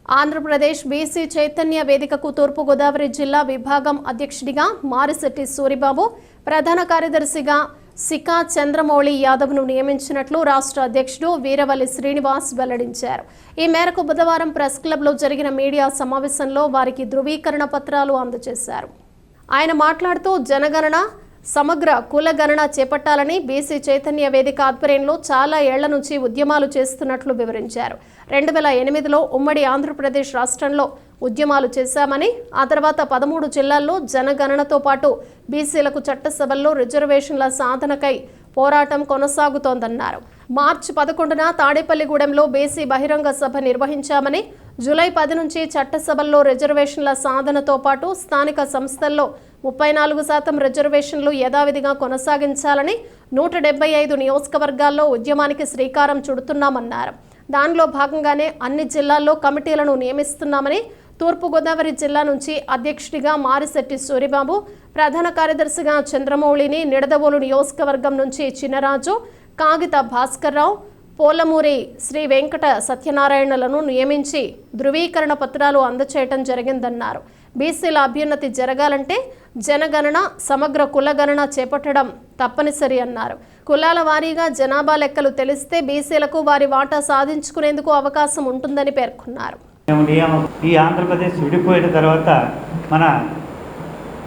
Andhra Pradesh BC Chaitanya వేదికకు తూర్పు గోదావరి జిల్లా విభాగం అధ్యక్షుడిగా మారిశెట్టి సూరిబాబు, ప్రధాన కార్యదర్శిగా సికా చంద్రమౌళి యాదవ్ను నియమించినట్లు రాష్ట్ర అధ్యక్షుడు వీరవల్లి శ్రీనివాస్ వెల్లడించారు. ఈ మేరకు బుధవారం ప్రెస్ క్లబ్లో జరిగిన మీడియా సమావేశంలో వారికి ధృవీకరణ పత్రాలు అందజేశారు. ఆయన మాట్లాడుతూ జనగణన సమగ్ర కులగణన చేపట్టాలని బీసీ చైతన్య వేదిక ఆధ్వర్యంలో చాలా ఏళ్ల నుంచి ఉద్యమాలు చేస్తున్నట్లు వివరించారు. 2008లో ఉమ్మడి ఆంధ్రప్రదేశ్ రాష్ట్రంలో ఉద్యమాలు చేశామని, ఆ తర్వాత 13 జిల్లాల్లో జనగణనతో పాటు బీసీలకు చట్టసభల్లో రిజర్వేషన్ల సాధనకై పోరాటం కొనసాగుతోందన్నారు. మార్చి 11న తాడేపల్లిగూడెంలో బీసీ బహిరంగ సభ నిర్వహించామని, జూలై 10 నుంచి చట్టసభల్లో రిజర్వేషన్ల సాధనతో పాటు స్థానిక సంస్థల్లో 34% రిజర్వేషన్లు యథావిధిగా కొనసాగించాలని 175 నియోజకవర్గాల్లో ఉద్యమానికి శ్రీకారం చుడుతున్నామన్నారు. దానిలో భాగంగానే అన్ని జిల్లాల్లో కమిటీలను నియమిస్తున్నామని, తూర్పుగోదావరి జిల్లా నుంచి అధ్యక్షుడిగా మారిశెట్టి సూరిబాబు, ప్రధాన కార్యదర్శిగా చంద్రమౌళిని, నిడదవోలు నియోజకవర్గం నుంచి చినరాజు, కాగిత భాస్కర్రావు, పోలమూరి శ్రీ వెంకట సత్యనారాయణలను నియమించి ధృవీకరణ పత్రాలు అందచేయటం జరిగిందన్నారు. బీసీల అభ్యున్నతి జరగాలంటే జనగణన సమగ్ర కులగణన చేపట్టడం తప్పనిసరి అన్నారు. కులాల వారీగా జనాభా లెక్కలు తెలిస్తే బీసీలకు వారి వాటా సాధించుకునేందుకు అవకాశం ఉంటుందని పేర్కొన్నారు. ఈ ఆంధ్రప్రదేశ్ విడిపోయిన తర్వాత మన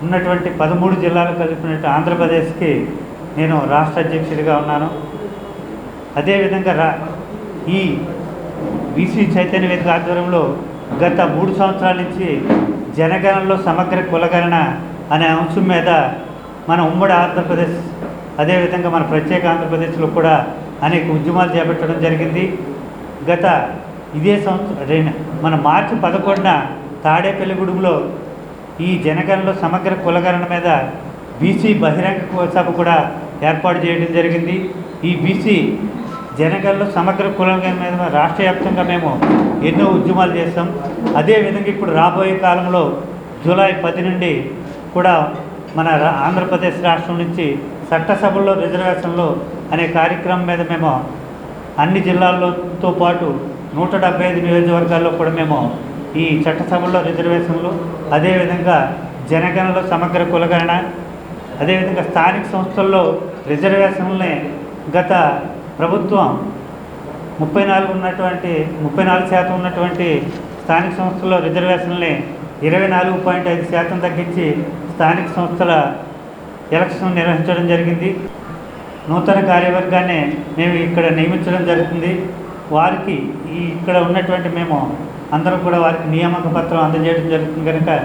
ఉన్నటువంటి 13 జిల్లాలు కలిపినట్టు ఆంధ్రప్రదేశ్కి నేను రాష్ట్ర అధ్యక్షుడిగా ఉన్నాను. అదేవిధంగా ఈ బీసీ చైతన్య వేదిక ఆధ్వర్యంలో గత 3 సంవత్సరాల నుంచి జనగణనలో సమగ్ర కులగణన అనే అంశం మీద మన ఉమ్మడి ఆంధ్రప్రదేశ్, అదేవిధంగా మన ప్రత్యేక ఆంధ్రప్రదేశ్లో కూడా అనేక ఉద్యమాలు చేపట్టడం జరిగింది. గత ఇదే సంవత్సరం మన మార్చి 11న తాడేపల్లిగూడెంలో ఈ జనగణనలో సమగ్ర కులగణన మీద బీసీ బహిరంగ సభ కూడా ఏర్పాటు చేయడం జరిగింది. ఈ బీసీ జనగణనలో సమగ్ర కులగణన మీద రాష్ట్ర వ్యాప్తంగా మేము ఎన్నో ఉద్యమాలు చేస్తాం. అదేవిధంగా ఇప్పుడు రాబోయే కాలంలో జూలై 10 నుండి కూడా మన ఆంధ్రప్రదేశ్ రాష్ట్రం నుంచి చట్టసభల్లో రిజర్వేషన్లు అనే కార్యక్రమం మీద మేము అన్ని జిల్లాలతో పాటు 175 నియోజకవర్గాల్లో కూడా మేము ఈ చట్టసభల్లో రిజర్వేషన్లు, అదేవిధంగా జనగణనలో సమగ్ర కులగణన, అదేవిధంగా స్థానిక సంస్థల్లో రిజర్వేషన్లని గత ప్రభుత్వం 34% ఉన్నటువంటి స్థానిక సంస్థల్లో రిజర్వేషన్లని 24.5% తగ్గించి స్థానిక సంస్థల ఎలక్షన్ నిర్వహించడం జరిగింది. నూతన కార్యవర్గాన్ని మేము ఇక్కడ నియమించడం జరుగుతుంది. వారికి ఇక్కడ ఉన్నటువంటి మేము అందరం కూడా వారికి నియామక పత్రం అందజేయడం జరుగుతుంది కనుక